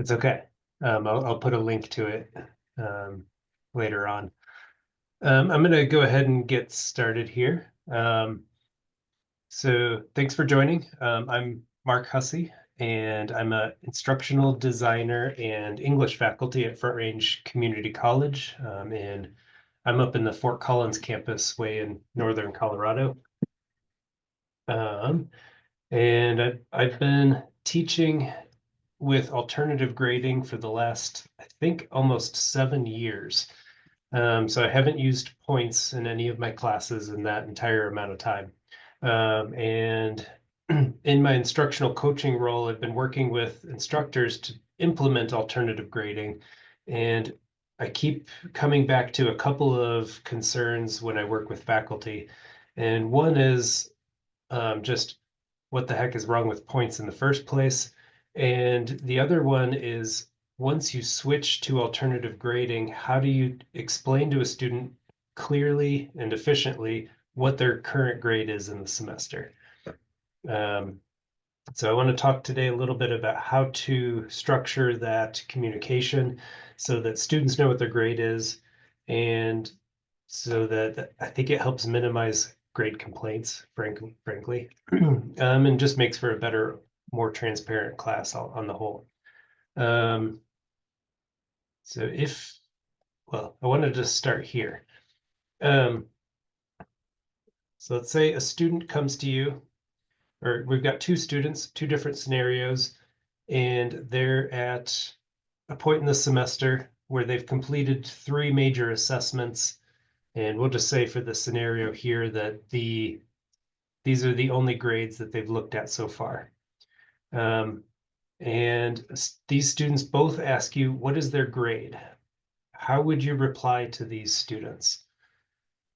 It's okay. I'll put a link to it later on. I'm going to go ahead and get started here. So thanks for joining. I'm Mark Hussey, and I'm an instructional designer and English faculty at Front Range Community College. And I'm up in the Fort Collins campus way in northern Colorado. And I've been teaching with alternative grading for the last, I think, almost 7 years. So I haven't used points in any of my classes in that entire amount of time. And in my instructional coaching role, I've been working with instructors to implement alternative grading. And I keep coming back to a couple of concerns when I work with faculty. And one is just what the heck is wrong with points in the first place? And the other one is once you switch to alternative grading, how do you explain to a student clearly and efficiently what their current grade is in the semester? Um, so I want to talk today a little bit about how to structure that communication so that students know what their grade is, and so that I think it helps minimize grade complaints, frankly, and just makes for a better, more transparent class on the whole. Um, so well, I wanted to start here. Um, so let's say a student comes to you, or we've got two students, two different scenarios, and they're at a point in the semester where they've completed 3 major assessments. And we'll just say for the scenario here that these are the only grades that they've looked at so far. And these students both ask you, what is their grade? How would you reply to these students?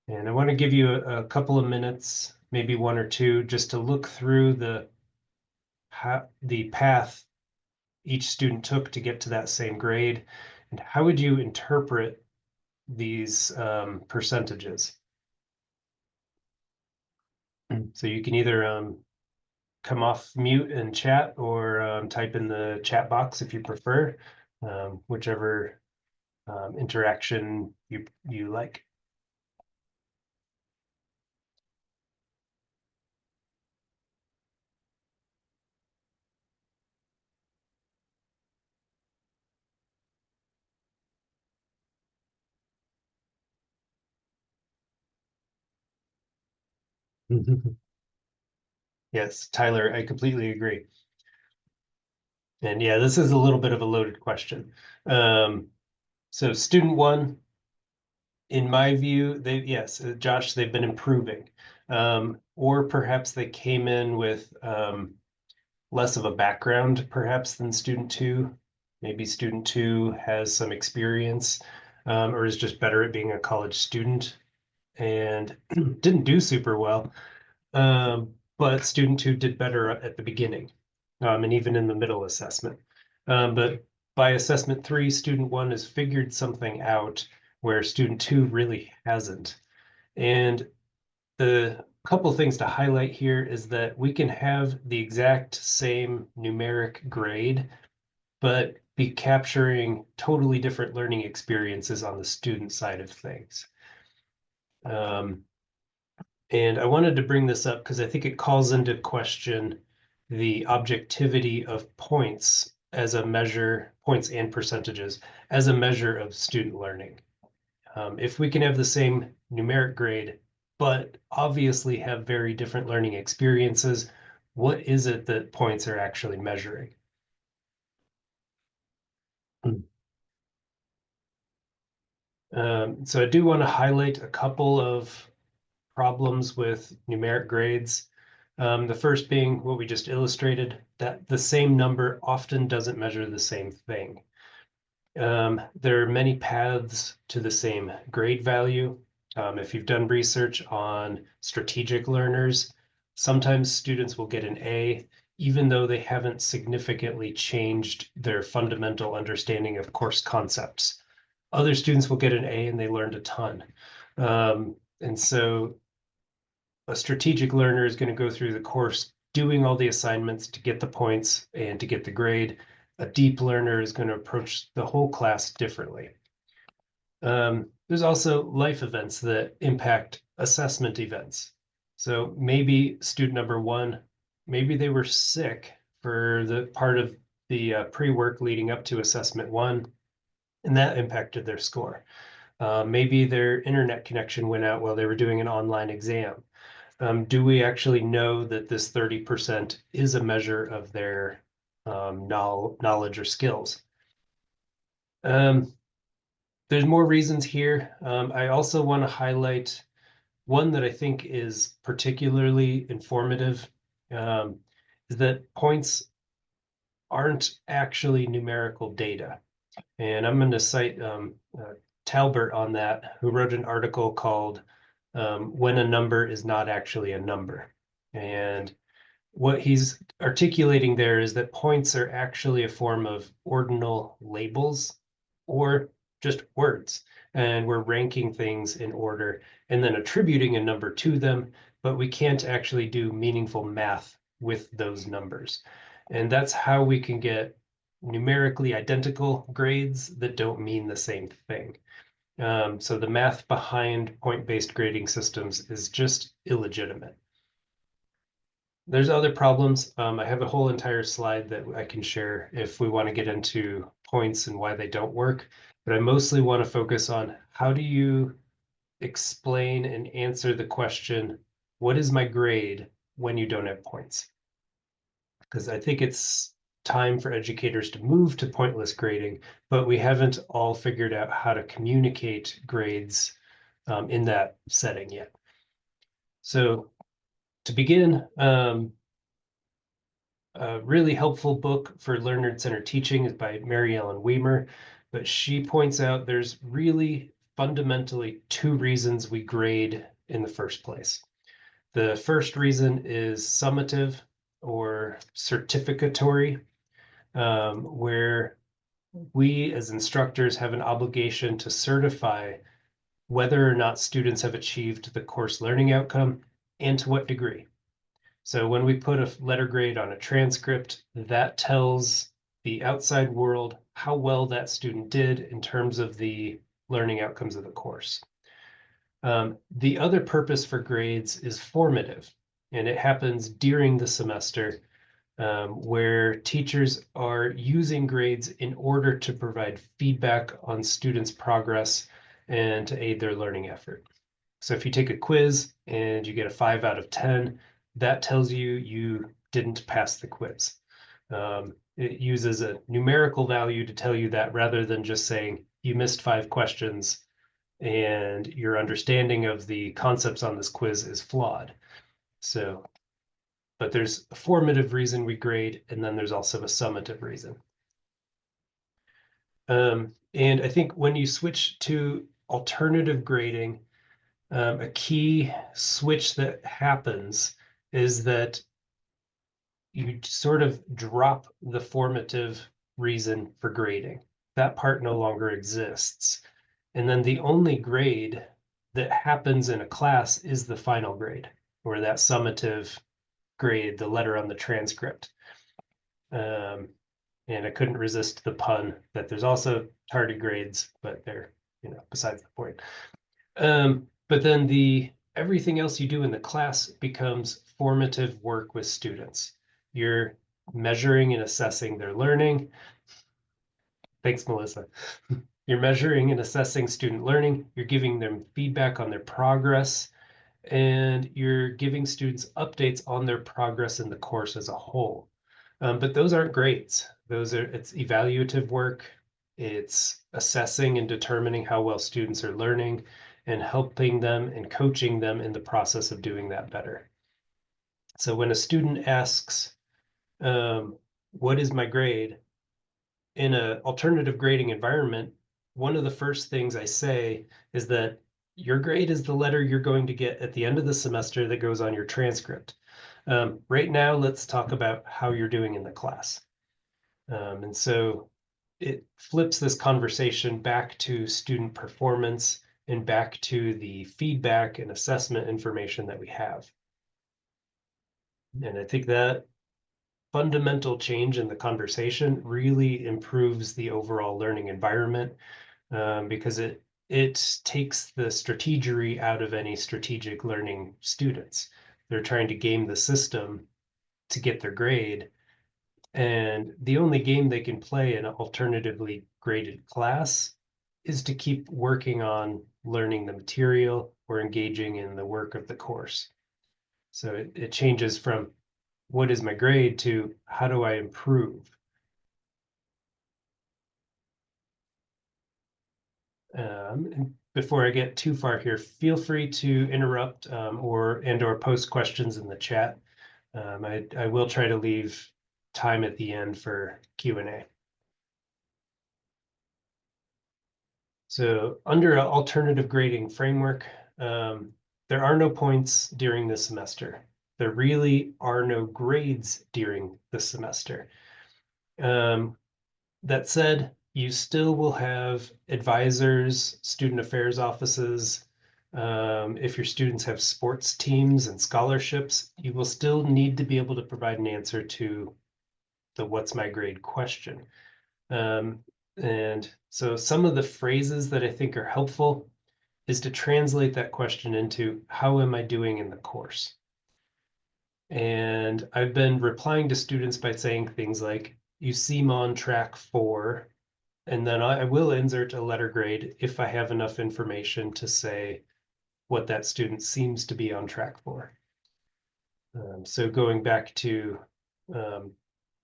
And I want to give you a couple of minutes, maybe one or two, just to look through the path each student took to get to that same grade. And how would you interpret these percentages? So you can either come off mute and chat, or type in the chat box if you prefer, whichever interaction you like. Yes, Tyler, I completely agree. And yeah, this is a little bit of a loaded question. So student one, in my view, yes, Josh, they've been improving. Or perhaps they came in with less of a background, perhaps, than student two. Maybe student two has some experience, or is just better at being a college student and didn't do super well. But student two did better at the beginning, and even in the middle assessment. But by assessment 3, student one has figured something out where student two really hasn't. And the couple things to highlight here is that we can have the exact same numeric grade, but be capturing totally different learning experiences on the student side of things. And I wanted to bring this up because I think it calls into question the objectivity of points as a measure, points and percentages, as a measure of student learning. If we can have the same numeric grade, but obviously have very different learning experiences, what is it that points are actually measuring? So I do want to highlight a couple of problems with numeric grades. The first being what we just illustrated, that the same number often doesn't measure the same thing. There are many paths to the same grade value. If you've done research on strategic learners, sometimes students will get an A, even though they haven't significantly changed their fundamental understanding of course concepts. Other students will get an A and they learned a ton. And so a strategic learner is going to go through the course doing all the assignments to get the points and to get the grade. a deep learner is going to approach the whole class differently. There's also life events that impact assessment events. So maybe student number one, maybe they were sick for the part of the pre-work leading up to assessment one, and that impacted their score. Maybe their internet connection went out while they were doing an online exam. Do we actually know that this 30% is a measure of their knowledge or skills? There's more reasons here. I also want to highlight one that I think is particularly informative, is that points aren't actually numerical data. And I'm going to cite Talbert on that, who wrote an article called When a Number is Not Actually a Number. And what he's articulating there is that points are actually a form of ordinal labels or just words. And we're ranking things in order and then attributing a number to them, but we can't actually do meaningful math with those numbers. And that's how we can get numerically identical grades that don't mean the same thing. So the math behind point-based grading systems is just illegitimate. There's other problems. I have a whole entire slide that I can share if we want to get into points and why they don't work, but I mostly want to focus on how do you explain and answer the question, what is my grade when you don't have points? Because I think it's time for educators to move to pointless grading, but we haven't all figured out how to communicate grades in that setting yet. So to begin, a really helpful book for learner-centered teaching is by Mary Ellen Weimer, but she points out there's really fundamentally two reasons we grade in the first place. The first reason is summative or certificatory, where we as instructors have an obligation to certify whether or not students have achieved the course learning outcome and to what degree. So when we put a letter grade on a transcript, that tells the outside world how well that student did in terms of the learning outcomes of the course. The other purpose for grades is formative, and it happens during the semester where teachers are using grades in order to provide feedback on students' progress and to aid their learning effort. So if you take a quiz and you get a 5 out of 10, that tells you you didn't pass the quiz. It uses a numerical value to tell you that rather than just saying you missed 5 questions and your understanding of the concepts on this quiz is flawed. So, but there's a formative reason we grade, and then there's also a summative reason. And I think when you switch to alternative grading, a key switch that happens is that you sort of drop the formative reason for grading. That part no longer exists. And then the only grade that happens in a class is the final grade, or that summative grade, the letter on the transcript. And I couldn't resist the pun that there's also tardigrades, but they're, besides the point. But then everything else you do in the class becomes formative work with students. You're measuring and assessing their learning. Thanks, Melissa. You're measuring and assessing student learning. You're giving them feedback on their progress, and you're giving students updates on their progress in the course as a whole. But those aren't grades. It's evaluative work. It's assessing and determining how well students are learning and helping them and coaching them in the process of doing that better. So when a student asks, what is my grade? In an alternative grading environment, one of the first things I say is that your grade is the letter you're going to get at the end of the semester that goes on your transcript. Right now, let's talk about how you're doing in the class. And so it flips this conversation back to student performance and back to the feedback and assessment information that we have. And I think that fundamental change in the conversation really improves the overall learning environment, because it takes the strategery out of any strategic learning students. They're trying to game the system to get their grade, and the only game they can play in an alternatively graded class is to keep working on learning the material or engaging in the work of the course. So it changes from what is my grade to how do I improve? And before I get too far here, feel free to interrupt, or post questions in the chat. I will try to leave time at the end for Q&A. So under an alternative grading framework, there are no points during the semester. There really are no grades during the semester. That said, you still will have advisors, student affairs offices. If your students have sports teams and scholarships, you will still need to be able to provide an answer to the what's my grade question. And so some of the phrases that I think are helpful is to translate that question into how am I doing in the course? And I've been replying to students by saying things like, you seem on track for, and then I will insert a letter grade if I have enough information to say what that student seems to be on track for. So going back to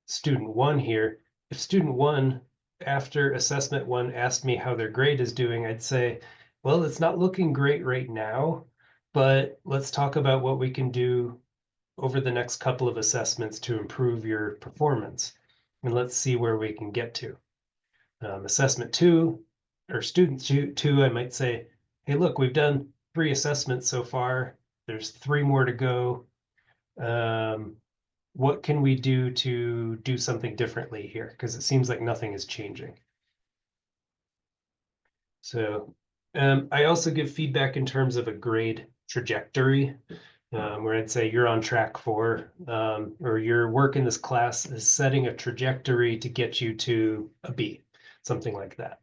student one here, if student one after assessment one asked me how their grade is doing, I'd say, well, it's not looking great right now, but let's talk about what we can do over the next couple of assessments to improve your performance. And let's see where we can get to. Assessment two, or student two, I might say, hey, look, we've done 3 assessments so far. There's 3 more to go. What can we do to do something differently here? Because it seems like nothing is changing. So I also give feedback in terms of a grade trajectory, where I'd say you're on track for, or your work in this class is setting a trajectory to get you to a B, something like that.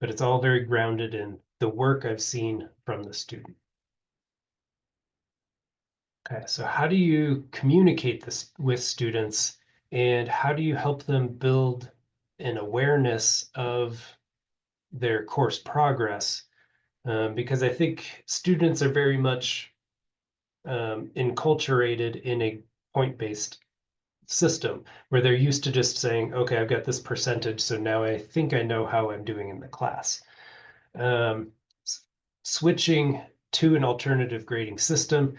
But it's all very grounded in the work I've seen from the student. Okay, so how do you communicate this with students, and how do you help them build an awareness of their course progress? Because I think students are very much enculturated in a point-based system where they're used to just saying, okay, I've got this percentage, so now I think I know how I'm doing in the class. Switching to an alternative grading system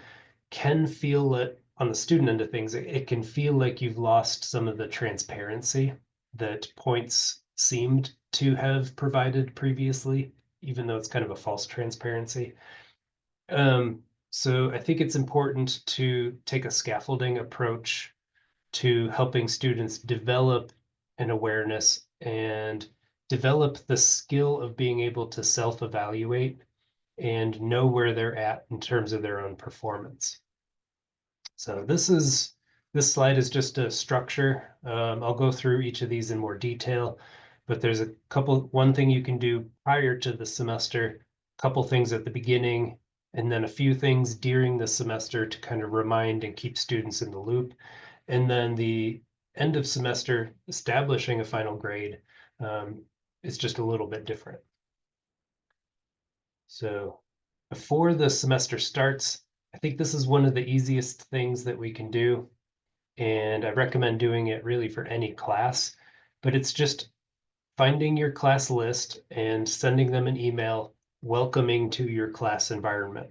can feel it on the student end of things. It can feel like you've lost some of the transparency that points seemed to have provided previously, even though it's kind of a false transparency. So I think it's important to take a scaffolding approach to helping students develop an awareness and develop the skill of being able to self-evaluate and know where they're at in terms of their own performance. So this slide is just a structure. I'll go through each of these in more detail, but there's one thing you can do prior to the semester, a couple things at the beginning, and then a few things during the semester to kind of remind and keep students in the loop. And then the end of semester, establishing a final grade, is just a little bit different. So before the semester starts, I think this is one of the easiest things that we can do. And I recommend doing it really for any class, but it's just finding your class list and sending them an email welcoming to your class environment.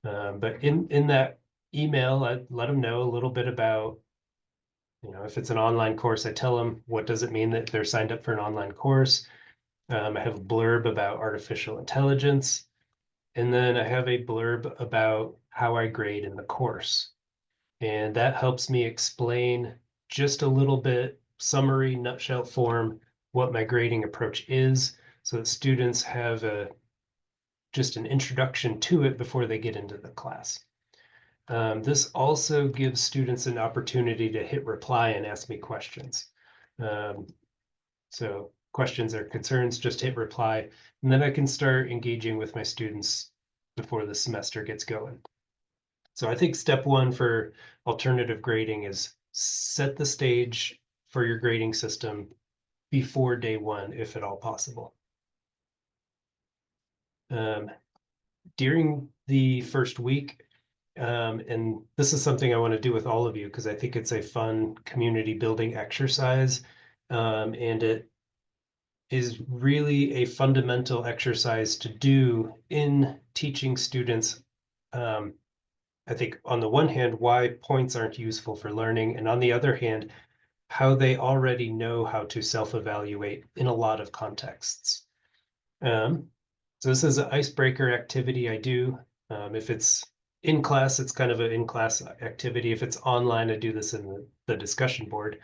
But in that email, I let them know a little bit about, if it's an online course, I tell them what does it mean that they're signed up for an online course. I have a blurb about artificial intelligence, and then I have a blurb about how I grade in the course. And that helps me explain just a little bit, summary, nutshell form, what my grading approach is, so that students have just an introduction to it before they get into the class. This also gives students an opportunity to hit reply and ask me questions. So questions or concerns, just hit reply, and then I can start engaging with my students before the semester gets going. So I think step one for alternative grading is set the stage for your grading system before day one, if at all possible. During the first week, and this is something I want to do with all of you because I think it's a fun community building exercise, and it is really a fundamental exercise to do in teaching students. I think on the one hand, why points aren't useful for learning, and on the other hand, how they already know how to self-evaluate in a lot of contexts. So this is an icebreaker activity I do. If it's in class, it's kind of an in-class activity. If it's online, I do this in the discussion board.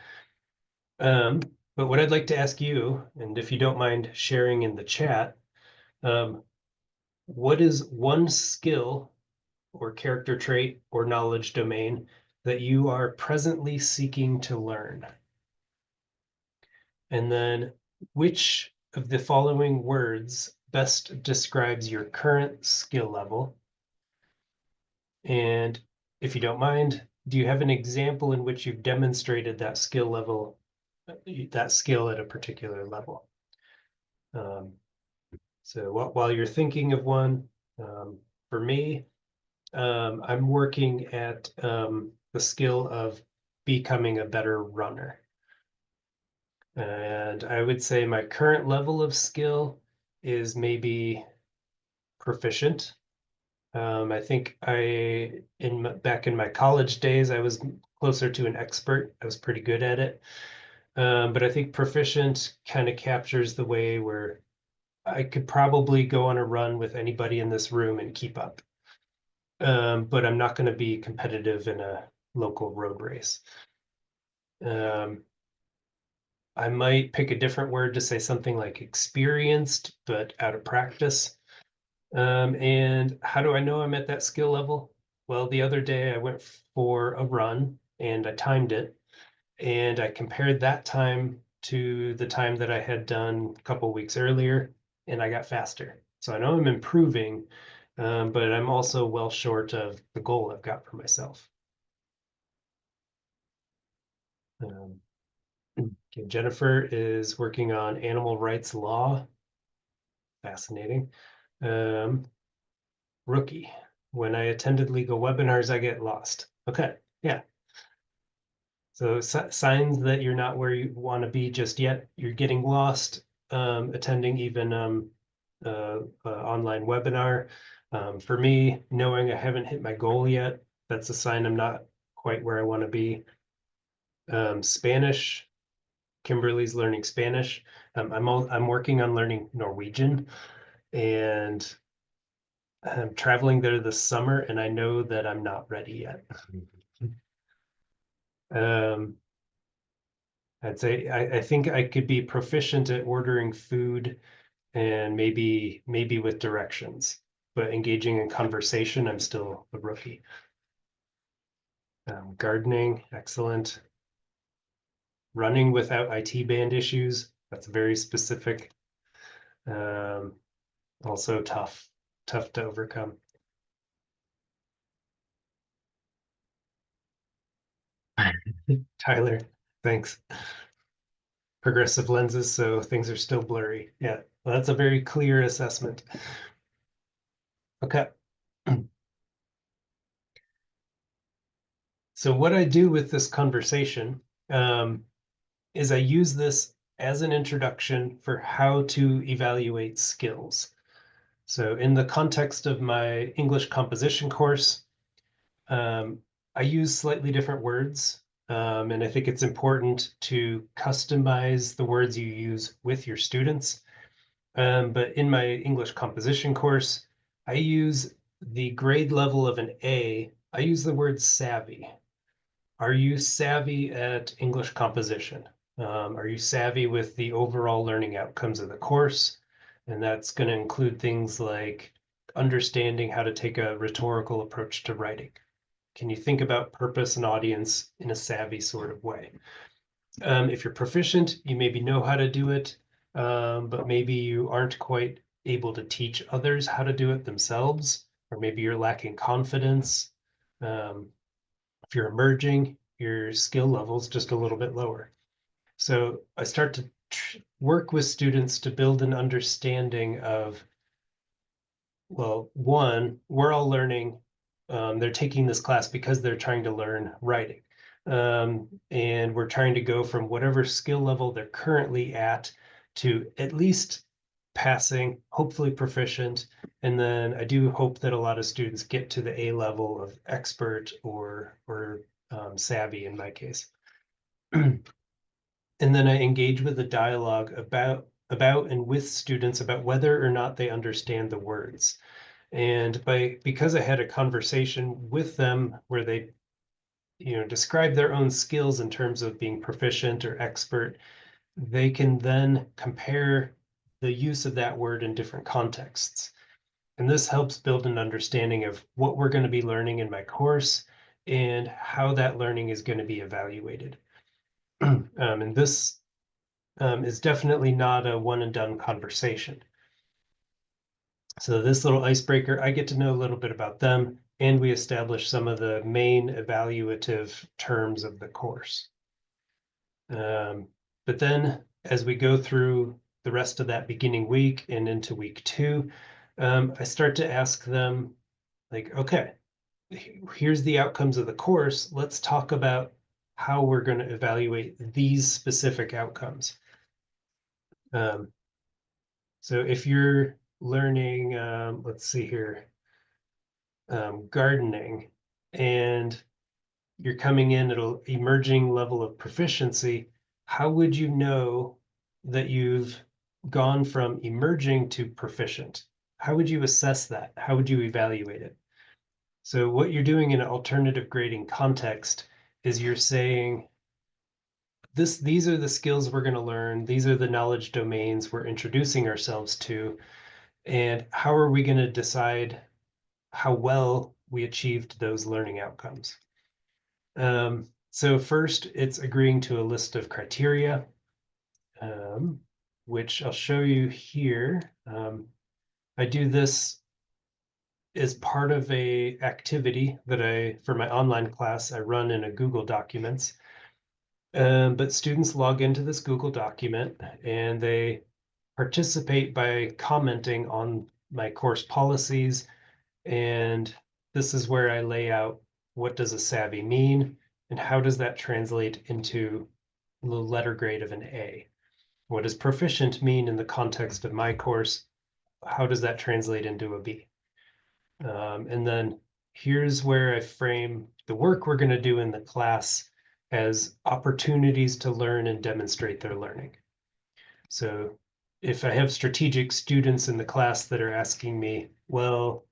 But what I'd like to ask you, and if you don't mind sharing in the chat, what is one skill or character trait or knowledge domain that you are presently seeking to learn? And then which of the following words best describes your current skill level? And if you don't mind, do you have an example in which you've demonstrated that skill level, that skill at a particular level? So while you're thinking of one, for me, I'm working at the skill of becoming a better runner. And I would say my current level of skill is maybe proficient. I think back in my college days, I was closer to an expert. I was pretty good at it. But I think proficient kind of captures the way where I could probably go on a run with anybody in this room and keep up. But I'm not going to be competitive in a local road race. I might pick a different word to say something like experienced, but out of practice. And how do I know I'm at that skill level? Well, the other day I went for a run and I timed it, and I compared that time to the time that I had done a couple weeks earlier, and I got faster. So I know I'm improving, but I'm also well short of the goal I've got for myself. Um, okay, Jennifer is working on animal rights law. Fascinating. Rookie. When I attended legal webinars, I get lost. Okay, yeah. So signs that you're not where you want to be just yet. You're getting lost attending even online webinar. For me, knowing I haven't hit my goal yet, that's a sign I'm not quite where I want to be. Spanish. Kimberly's learning Spanish. I'm working on learning Norwegian, and I'm traveling there this summer, and I know that I'm not ready yet. Um, I'd say I think I could be proficient at ordering food and maybe with directions, but engaging in conversation, I'm still a rookie. Gardening, excellent. Running without IT band issues, that's very specific. Also tough to overcome. Tyler, thanks. Progressive lenses, so things are still blurry. Yeah, well, that's a very clear assessment. Okay. So what I do with this conversation is I use this as an introduction for how to evaluate skills. So in the context of my English composition course, I use slightly different words. And I think it's important to customize the words you use with your students. But in my English composition course, I use the grade level of an A. I use the word savvy. Are you savvy at English composition? Are you savvy with the overall learning outcomes of the course? And that's going to include things like understanding how to take a rhetorical approach to writing. Can you think about purpose and audience in a savvy sort of way? If you're proficient, you maybe know how to do it, but maybe you aren't quite able to teach others how to do it themselves, or maybe you're lacking confidence. If you're emerging, your skill level's just a little bit lower. So I start to work with students to build an understanding of, well, one, we're all learning. They're taking this class because they're trying to learn writing. And we're trying to go from whatever skill level they're currently to at least passing, hopefully proficient. And then I do hope that a lot of students get to the A level of expert or savvy in my case. And then I engage with a dialogue about and with students about whether or not they understand the words. And because I had a conversation with them where they, describe their own skills in terms of being proficient or expert, they can then compare the use of that word in different contexts. And this helps build an understanding of what we're going to be learning in my course and how that learning is going to be evaluated. And this is definitely not a one and done conversation. So this little icebreaker, I get to know a little bit about them, and we establish some of the main evaluative terms of the course. But then as we go through the rest of that beginning week and into week 2, I start to ask them, like, okay, here's the outcomes of the course. Let's talk about how we're going to evaluate these specific outcomes. So if you're learning, let's see here, gardening, and you're coming in at an emerging level of proficiency, how would you know that you've gone from emerging to proficient? How would you assess that? How would you evaluate it? So what you're doing in an alternative grading context is you're saying, these are the skills we're going to learn. These are the knowledge domains we're introducing ourselves to. And how are we going to decide how well we achieved those learning outcomes? So first, it's agreeing to a list of criteria, which I'll show you here. I do this as part of a activity that for my online class, I run in a Google Documents. But students log into this Google document and they participate by commenting on my course policies. And this is where I lay out, what does a savvy mean? And how does that translate into the letter grade of an A? What does proficient mean in the context of my course? How does that translate into a B? And then here's where I frame the work we're going to do in the class as opportunities to learn and demonstrate their learning. So if I have strategic students in the class that are asking me, well,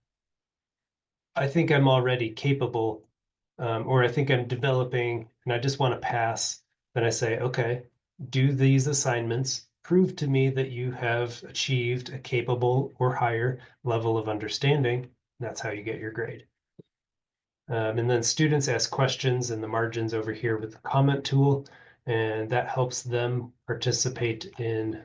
I think I'm already capable, or I think I'm developing and I just want to pass, then I say, okay, do these assignments, prove to me that you have achieved a capable or higher level of understanding. That's how you get your grade. And then students ask questions in the margins over here with the comment tool, and that helps them participate in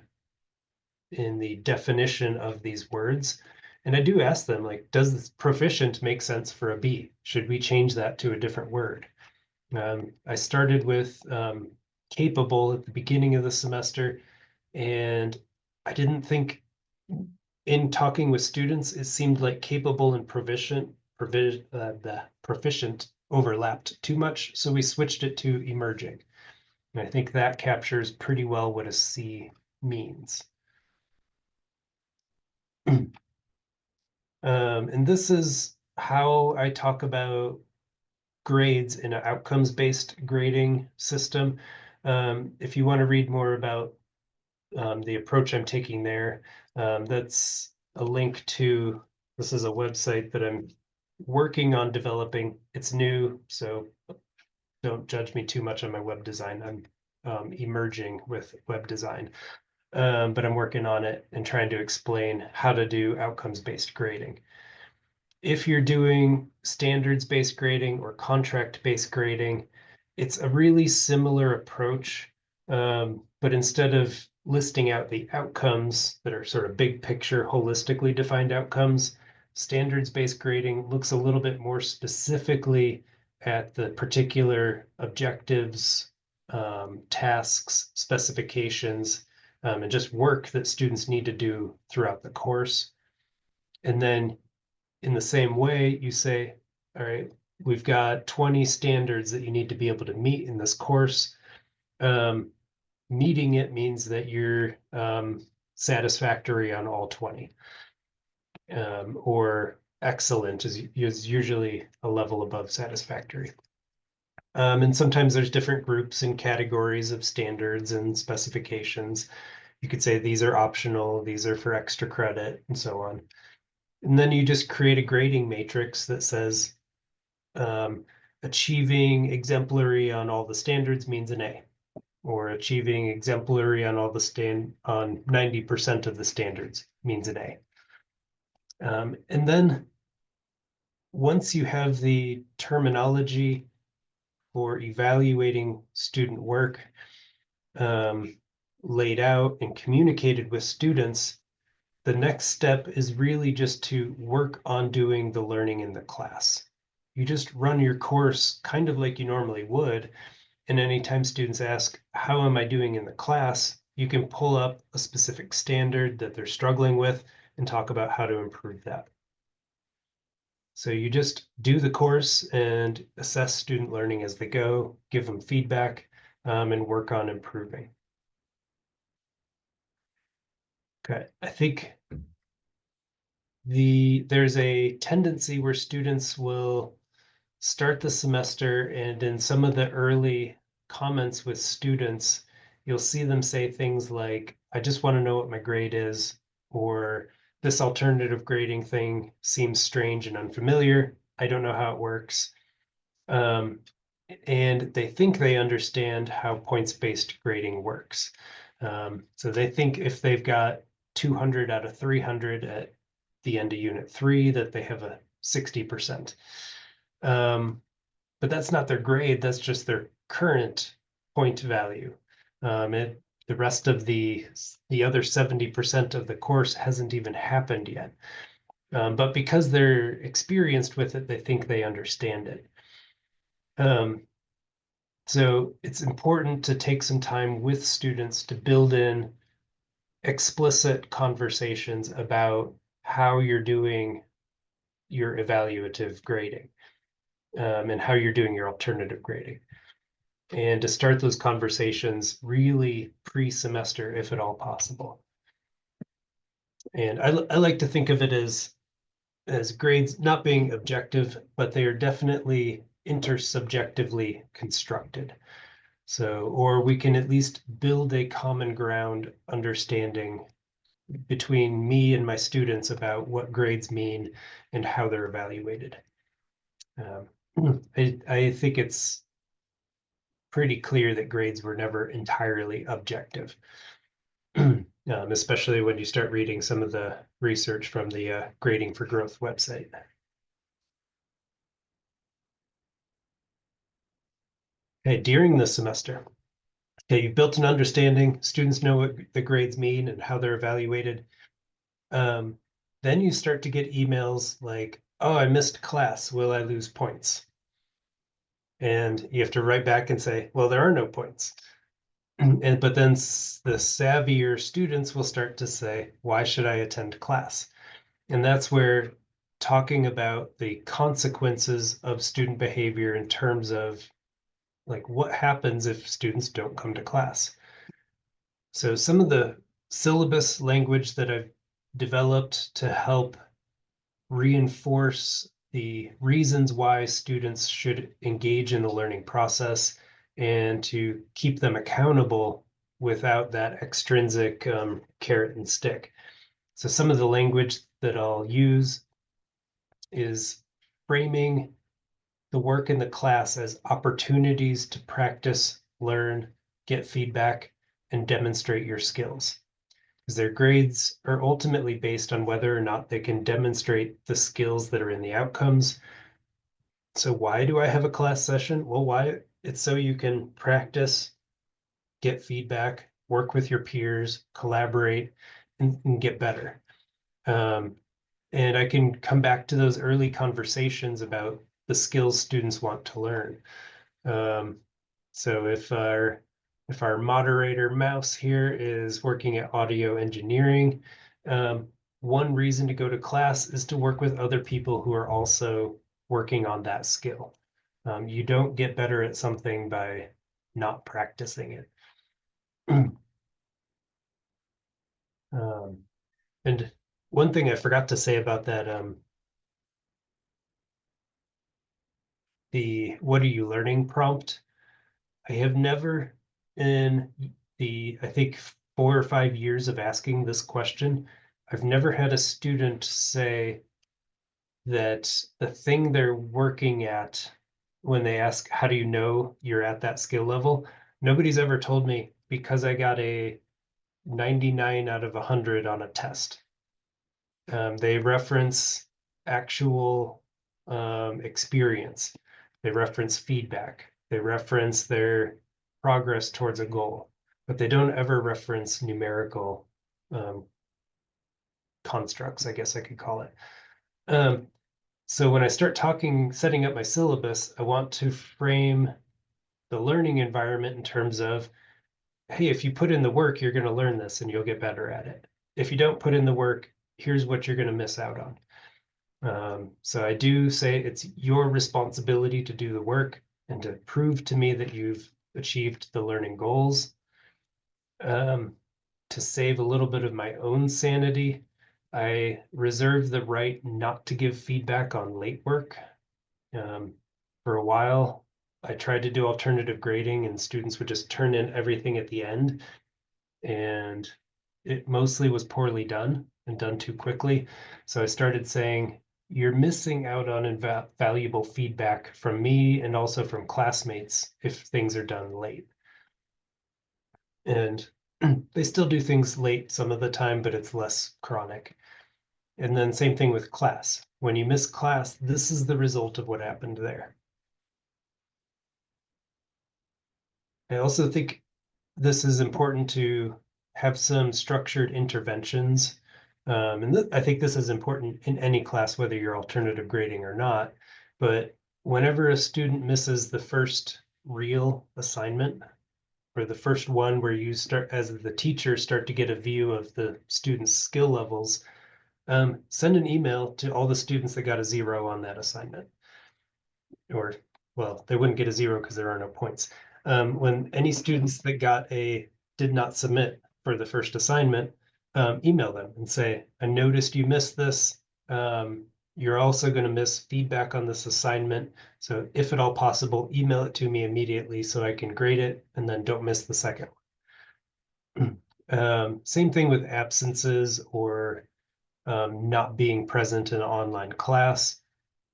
the definition of these words. And I do ask them, like, does this proficient make sense for a B? Should we change that to a different word? I started with capable at the beginning of the semester, and I didn't think, in talking with students, it seemed like capable and the proficient overlapped too much, so we switched it to emerging. And I think that captures pretty well what a C means. And this is how I talk about grades in an outcomes-based grading system. If you want to read more about the approach I'm taking there, that's a link to, this is a website that I'm working on developing. It's new, so don't judge me too much on my web design. I'm emerging with web design, but I'm working on it and trying to explain how to do outcomes-based grading. if you're doing standards-based grading or contract-based grading, it's a really similar approach. But instead of listing out the outcomes that are sort of big picture, holistically defined outcomes, standards-based grading looks a little bit more specifically at the particular objectives, tasks, specifications, and just work that students need to do throughout the course. And then in the same way, you say, all right, we've got 20 standards that you need to be able to meet in this course. Meeting it means that you're satisfactory on all 20, or excellent is usually a level above satisfactory. And sometimes there's different groups and categories of standards and specifications. You could say these are optional, these are for extra credit, and so on. And then you just create a grading matrix that says achieving exemplary on all the standards means an A, or achieving exemplary on all the on 90% of the standards means an A. And then once you have the terminology for evaluating student work laid out and communicated with students, the next step is really just to work on doing the learning in the class. You just run your course kind of like you normally would. And anytime students ask, how am I doing in the class? You can pull up a specific standard that they're struggling with and talk about how to improve that. So you just do the course and assess student learning as they go, give them feedback, and work on improving. Okay, I think there's a tendency where students will start the semester, and in some of the early comments with students, you'll see them say things like, I just want to know what my grade is, or this alternative grading thing seems strange and unfamiliar. I don't know how it works. And they think they understand how points-based grading works. So they think if they've got 200 out of 300 at the end of Unit 3, that they have a 60%. But that's not their grade, that's just their current point value. The rest of the other 70% of the course hasn't even happened yet. But because they're experienced with it, they think they understand it. So it's important to take some time with students to build in explicit conversations about how you're doing your evaluative grading, and how you're doing your alternative grading. And to start those conversations really pre-semester, if at all possible. And I like to think of it as grades not being objective, but they are definitely intersubjectively constructed. So, or we can at least build a common ground understanding between me and my students about what grades mean and how they're evaluated. I think it's pretty clear that grades were never entirely objective, especially when you start reading some of the research from the Grading for Growth website. Okay, during the semester, okay, you've built an understanding, students know what the grades mean and how they're evaluated. Then you start to get emails like, oh, I missed class, will I lose points? And you have to write back and say, well, there are no points. But then the savvier students will start to say, why should I attend class? And that's where talking about the consequences of student behavior in terms of like what happens if students don't come to class. So some of the syllabus language that I've developed to help reinforce the reasons why students should engage in the learning process and to keep them accountable without that extrinsic carrot and stick. So some of the language that I'll use is framing the work in the class as opportunities to practice, learn, get feedback, and demonstrate your skills. because their grades are ultimately based on whether or not they can demonstrate the skills that are in the outcomes. So why do I have a class session? Well, why? It's so you can practice, get feedback, work with your peers, collaborate, and get better. And I can come back to those early conversations about the skills students want to learn. So if our moderator mouse here is working at audio engineering, one reason to go to class is to work with other people who are also working on that skill. You don't get better at something by not practicing it. And one thing I forgot to say about that, the what are you learning prompt, I have never, in the, I think, 4 or 5 years of asking this question, I've never had a student say that the thing they're working at, when they ask, how do you know you're at that skill level? Nobody's ever told me because I got a 99 out of 100 on a test. They reference actual experience. They reference feedback. They reference their progress towards a goal, but they don't ever reference numerical um, constructs, I guess I could call it. So when I start talking, setting up my syllabus, I want to frame the learning environment in terms of, hey, if you put in the work, you're going to learn this and you'll get better at it. If you don't put in the work, here's what you're going to miss out on. So I do say it's your responsibility to do the work and to prove to me that you've achieved the learning goals. To save a little bit of my own sanity, I reserve the right not to give feedback on late work. For a while, I tried to do alternative grading and students would just turn in everything at the end. And it mostly was poorly done and done too quickly. So I started saying, you're missing out on valuable feedback from me and also from classmates if things are done late. And they still do things late some of the time, but it's less chronic. And then same thing with class. When you miss class, this is the result of what happened there. I also think this is important to have some structured interventions. And I think this is important in any class, whether you're alternative grading or not. But whenever a student misses the first real assignment, or the first one where you start, as the teacher, start to get a view of the student's skill levels, send an email to all the students that got a 0 on that assignment. Or, well, they wouldn't get a 0 because there are no points. When any students that did not submit for the first assignment, email them and say, I noticed you missed this. You're also going to miss feedback on this assignment. So if at all possible, email it to me immediately so I can grade it and then don't miss the second one. Same thing with absences or not being present in an online class.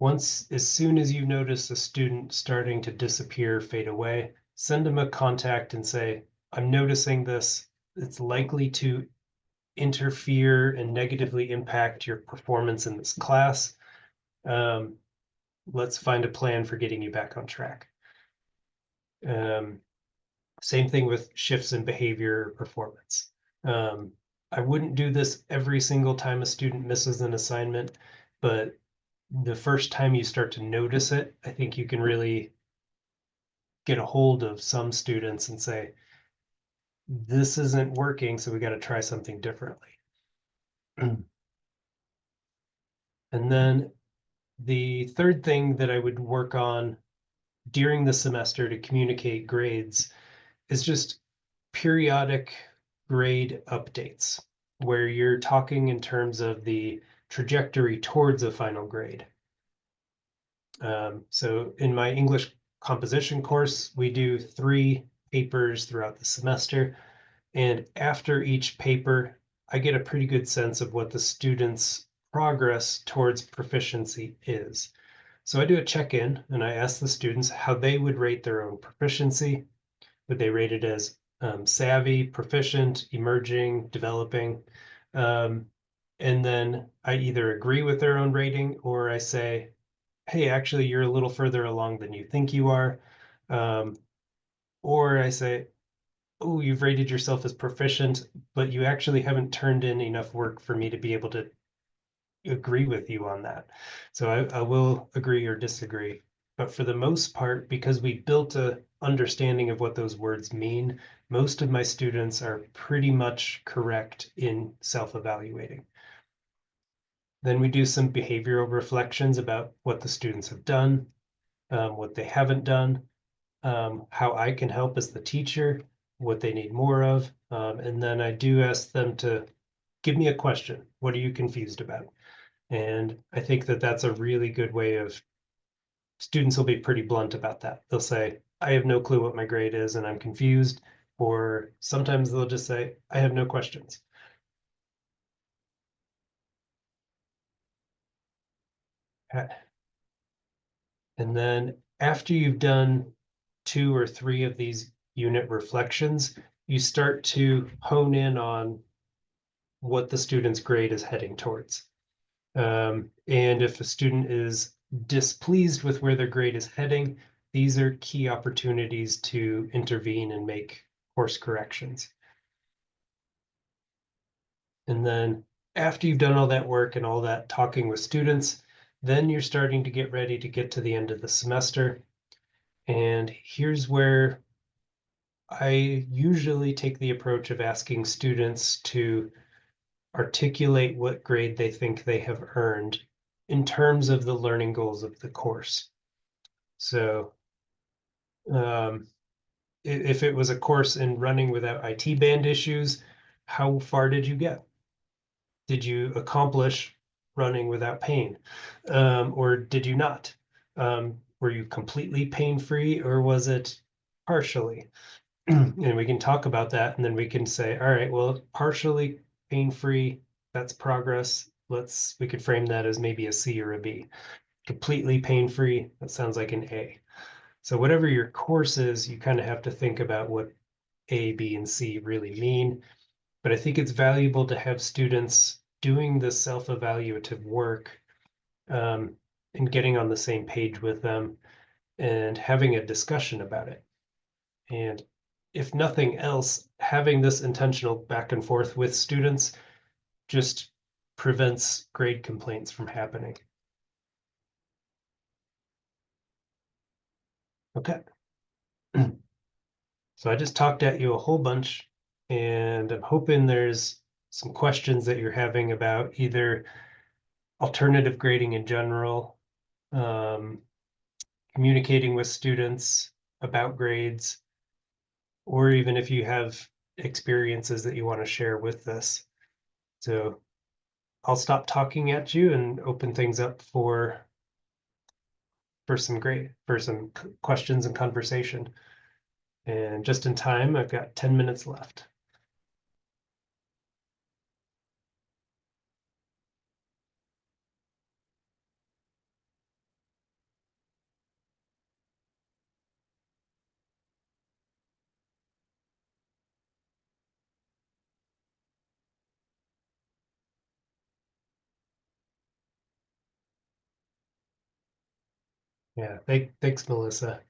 As soon as you notice a student starting to disappear, fade away, send them a contact and say, I'm noticing this. It's likely to interfere and negatively impact your performance in this class. Let's find a plan for getting you back on track. Same thing with shifts in behavior or performance. I wouldn't do this every single time a student misses an assignment, but the first time you start to notice it, I think you can really get a hold of some students and say, this isn't working, so we got to try something differently. And then the third thing that I would work on during the semester to communicate grades is just periodic grade updates, where you're talking in terms of the trajectory towards a final grade. So in my English composition course, we do 3 papers throughout the semester. And after each paper, I get a pretty good sense of what the students' progress towards proficiency is. So I do a check-in and I ask the students how they would rate their own proficiency. Would they rate it as savvy, proficient, emerging, developing. Um, and then I either agree with their own rating or I say, hey, actually, you're a little further along than you think you are. Um, or I say, oh, you've rated yourself as proficient, but you actually haven't turned in enough work for me to be able to agree with you on that. So I will agree or disagree. But for the most part, because we built a understanding of what those words mean, most of my students are pretty much correct in self-evaluating. Then we do some behavioral reflections about what the students have done, what they haven't done, how I can help as the teacher, what they need more of. And then I do ask them to give me a question. What are you confused about? And I think that that's a really good way of students will be pretty blunt about that. They'll say, I have no clue what my grade is and I'm confused. Or sometimes they'll just say, I have no questions. And then after you've done 2 or 3 of these unit reflections, you start to hone in on what the student's grade is heading towards. And if a student is displeased with where their grade is heading, these are key opportunities to intervene and make course corrections. And then after you've done all that work and all that talking with students, then you're starting to get ready to get to the end of the semester. And here's where I usually take the approach of asking students to articulate what grade they think they have earned in terms of the learning goals of the course. So um, if it was a course in running without IT band issues, how far did you get? Did you accomplish running without pain? Or did you not? Were you completely pain-free or was it partially? And we can talk about that and then we can say, all right, well, partially pain-free, that's progress. We could frame that as maybe a C or a B. Completely pain-free, that sounds like an A. So whatever your course is, you kind of have to think about what A, B, and C really mean. But I think it's valuable to have students doing the self-evaluative work um, and getting on the same page with them and having a discussion about it. And if nothing else, having this intentional back and forth with students just prevents grade complaints from happening. Okay. So I just talked at you a whole bunch, and I'm hoping there's some questions that you're having about either alternative grading in general, um, communicating with students about grades, or even if you have experiences that you want to share with this. So I'll stop talking at you and open things up for some questions and conversation. And just in time, I've got 10 minutes left. Yeah, thanks, Melissa.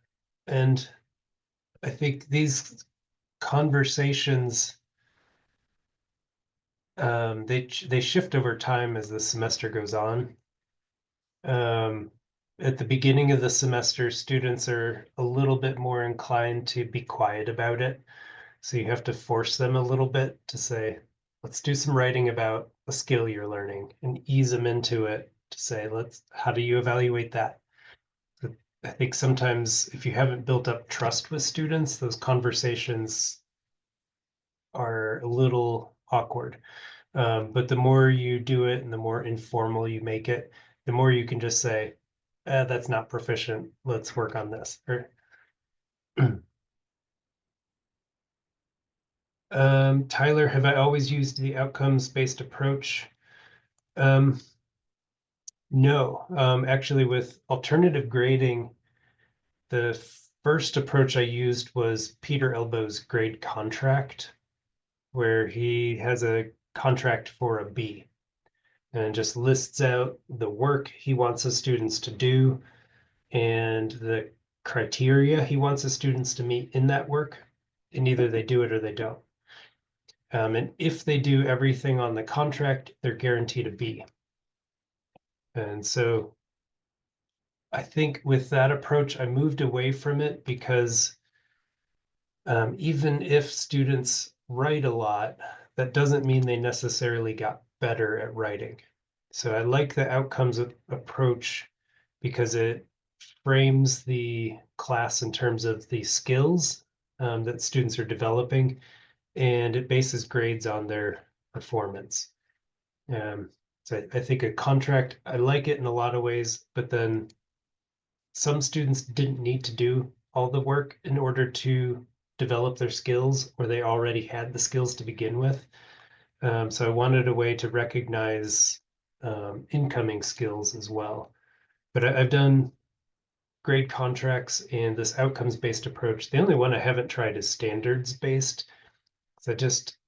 And I think these conversations they shift over time as the semester goes on. Um, at the beginning of the semester, students are a little bit more inclined to be quiet about it. So you have to force them a little bit to say, let's do some writing about a skill you're learning and ease them into it to say, how do you evaluate that? I think sometimes if you haven't built up trust with students, those conversations are a little awkward. But the more you do it and the more informal you make it, the more you can just say, that's not proficient. Let's work on this. Tyler, have I always used the outcomes-based approach? Um, no, actually with alternative grading, the first approach I used was Peter Elbow's grade contract, where he has a contract for a B and just lists out the work he wants his students to do and the criteria he wants his students to meet in that work, and either they do it or they don't. And if they do everything on the contract, they're guaranteed a B. And so I think with that approach, I moved away from it because even if students write a lot, that doesn't mean they necessarily got better at writing. So I like the outcomes approach because it frames the class in terms of the skills that students are developing, and it bases grades on their performance. So I think a contract, I like it in a lot of ways, but then some students didn't need to do all the work in order to develop their skills, or they already had the skills to begin with. So I wanted a way to recognize incoming skills as well. But I've done grade contracts and this outcomes-based approach. The only one I haven't tried is standards-based. So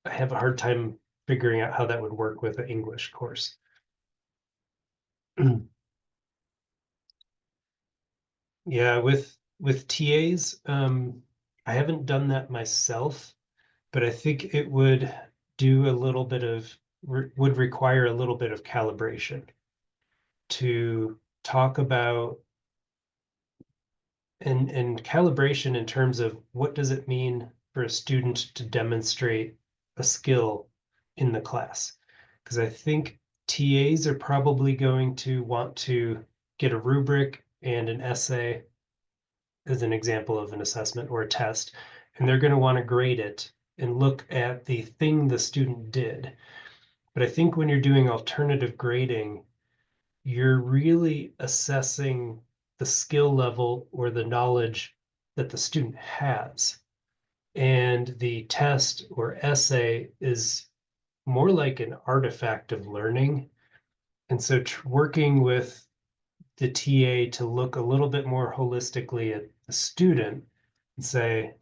I have a hard time figuring out how that would work with an English course. Yeah, with TAs, I haven't done that myself, but I think it would do a little bit of would require a little bit of calibration to talk about and calibration in terms of what does it mean for a student to demonstrate a skill in the class. Because I think TAs are probably going to want to get a rubric and an essay as an example of an assessment or a test, and they're going to want to grade it and look at the thing the student did. But I think when you're doing alternative grading, you're really assessing the skill level or the knowledge that the student has. And the test or essay is more like an artifact of learning. And so working with the TA to look a little bit more holistically at the student and say,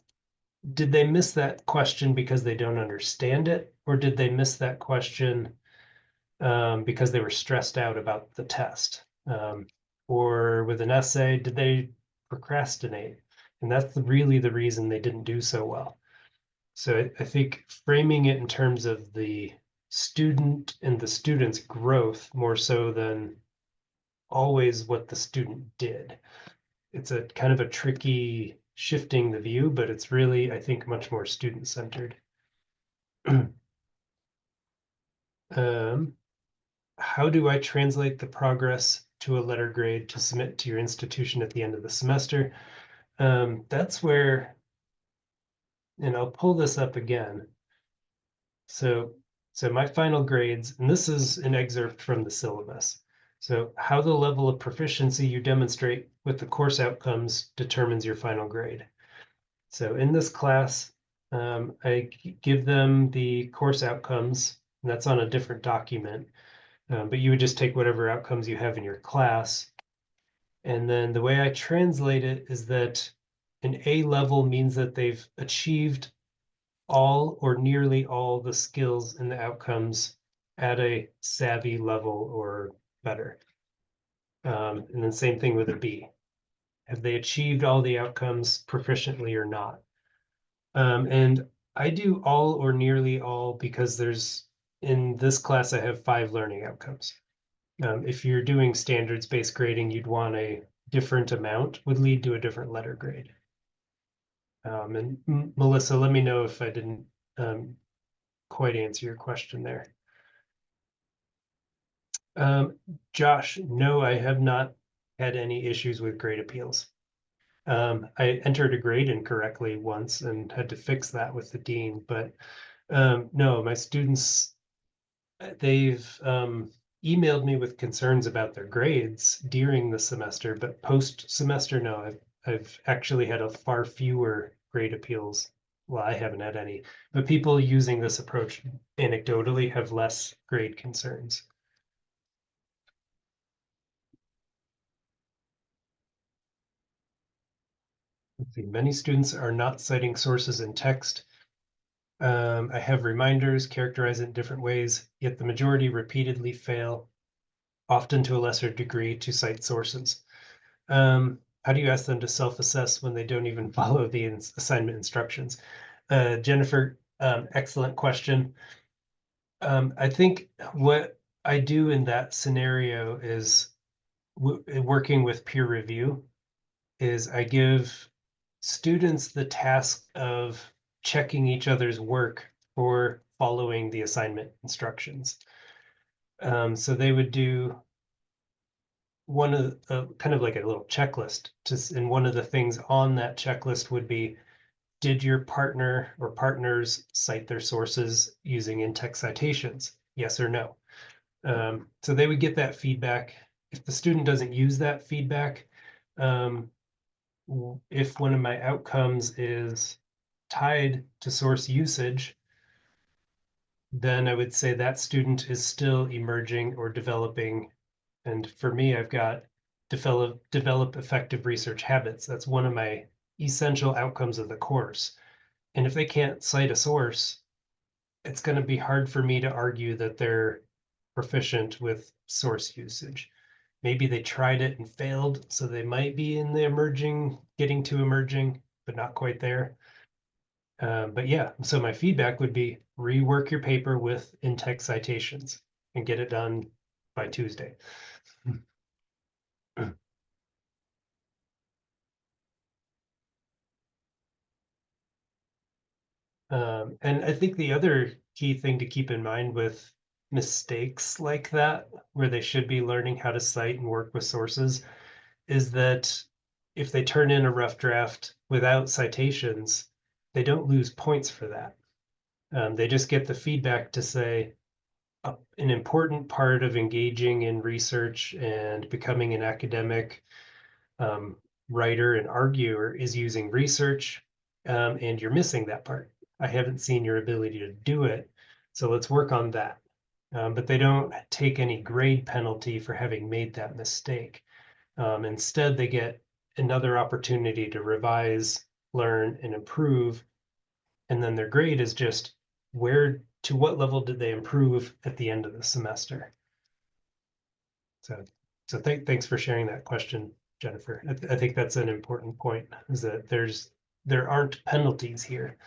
did they miss that question because they don't understand it? Or did they miss that question because they were stressed out about the test? Or with an essay, did they procrastinate? And that's really the reason they didn't do so well. So I think framing it in terms of the student and the student's growth more so than always what the student did. It's a kind of a tricky shifting the view, but it's really, I think, much more student-centered. How do I translate the progress to a letter grade to submit to your institution at the end of the semester? That's where, and I'll pull this up again. So my final grades, and this is an excerpt from the syllabus. So how the level of proficiency you demonstrate with the course outcomes determines your final grade. So in this class, I give them the course outcomes, and that's on a different document. But you would just take whatever outcomes you have in your class. And then the way I translate it is that an A level means that they've achieved all or nearly all the skills and the outcomes at a savvy level or better. And then same thing with a B. Have they achieved all the outcomes proficiently or not? And I do all or nearly all because in this class, I have 5 learning outcomes. If you're doing standards-based grading, you'd want a different amount would lead to a different letter grade. And Melissa, let me know if I didn't quite answer your question there. Josh, no, I have not had any issues with grade appeals. I entered a grade incorrectly once and had to fix that with the dean, but no, my students, they've emailed me with concerns about their grades during the semester, but post-semester, no, I've actually had a far fewer grade appeals. Well, I haven't had any, but people using this approach anecdotally have less grade concerns. Let's see, many students are not citing sources in text. I have reminders characterized in different ways, yet the majority repeatedly fail, often to a lesser degree, to cite sources. How do you ask them to self-assess when they don't even follow the assignment instructions? Jennifer, excellent question. I think what I do in that scenario is working with peer review is I give students the task of checking each other's work for following the assignment instructions. So they would do one of kind of like a little checklist and one of the things on that checklist would be, did your partner or partners cite their sources using in-text citations? Yes or no? So they would get that feedback. If the student doesn't use that feedback, if one of my outcomes is tied to source usage, then I would say that student is still emerging or developing. And for me, I've got develop effective research habits. That's one of my essential outcomes of the course. And if they can't cite a source, it's going to be hard for me to argue that they're proficient with source usage. Maybe they tried it and failed, so they might be in the emerging, getting to emerging, but not quite there. But yeah, so my feedback would be rework your paper with in-text citations and get it done by Tuesday. And I think the other key thing to keep in mind with mistakes like that, where they should be learning how to cite and work with sources, is that if they turn in a rough draft without citations, they don't lose points for that. They just get the feedback to say an important part of engaging in research and becoming an academic um, writer and arguer is using research, and you're missing that part. I haven't seen your ability to do it, so let's work on that. But they don't take any grade penalty for having made that mistake. Instead, they get another opportunity to revise, learn, and improve. And then their grade is just to what level did they improve at the end of the semester. So thanks for sharing that question, Jennifer. I think that's an important point, is that there aren't penalties here.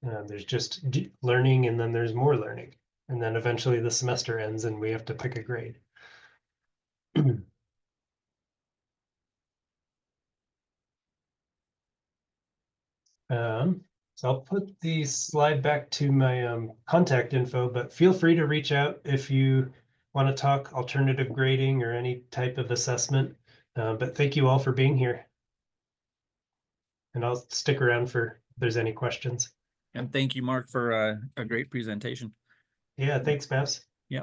There's just learning, and then there's more learning. And then eventually the semester ends and we have to pick a grade. So I'll put the slide back to my contact info, but feel free to reach out if you want to talk alternative grading or any type of assessment. But thank you all for being here. And I'll stick around for if there's any questions. And thank you, Mark, for a great presentation. Yeah, thanks, Mavs. Yeah.